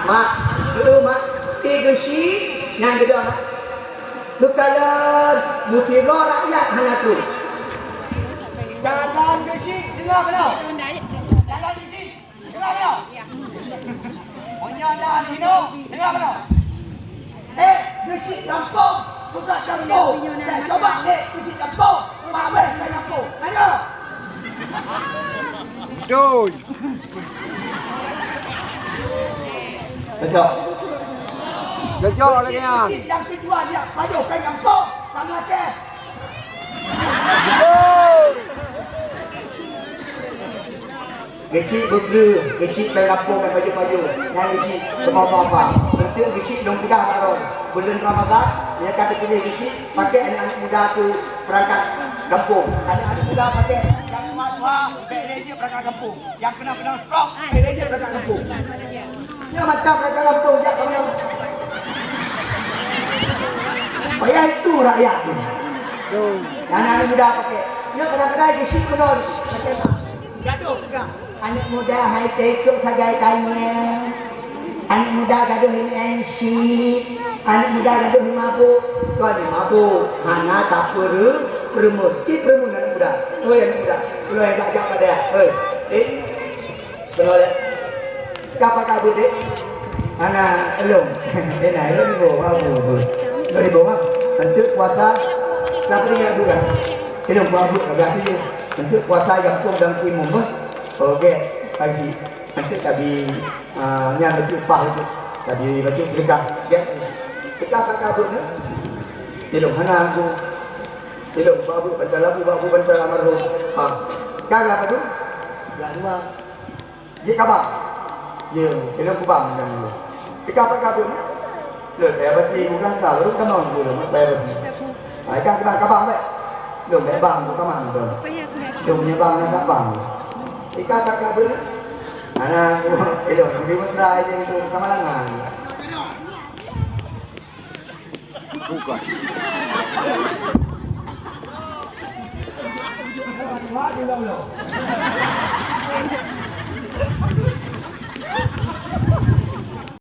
mak dulu mak tiga si yang kedua mak bukanlah mutilo rakyat hanya tu jalan besi dengar benar jalan besi dengar benar punya jalan Dino dengar benar besi kampung bukan kampung coba besi kampung Mabes kampung ada Doi. betul Gajah lagi ya. yang kedua dia maju ke kampung sama ke kecil bergerak, kecil ke kampung dan baju-baju yang kecil apa-apa nanti kecil dong tiga tahun bulan Ramadan dia kata pilih kecil pakai anak muda tu berangkat kampung anak-anak muda pakai yang tua-tua bereja berangkat kampung yang kena stroke bereja berangkat kampung dia macam berangkat kampung dia kena supaya itu rakyat ni. Anak muda pakai. Dia kadang-kadang isi penuh. Gaduh pegang. Anak muda hai tekuk sagai kainnya. Anak muda gaduh ini NC. Anak muda gaduh ini mabuk. Kau ni mabuk. Anak tak perempuan. Perempuan anak muda. Anak muda. Kalau yang tak jawab pada. Benar tak? Kapa kabut dek? Anak elong. Naik ni bawa apa? Dari bawah, tentu puasa tapi ingat juga kita buat agak ini tentu puasa yang pun dan kui mumpah oke haji tentu tadi yang betul pah itu tadi betul sedekah ya kita tak kabut ne tilung hana aku tilung babu bantal almarhum kagak apa tu ya dua dia kabar ya tilung kubang dan kita tak kabut ne được để bác sĩ cũng đang xả lúc các mỏng vừa được mất bè bác sĩ đấy các bạn vậy được để bằng của các bạn rồi dùng như bằng nên các bằng thì các bữa là cái được đi mất ra thì tôi sama là ngàn bukan hóa đi đâu rồi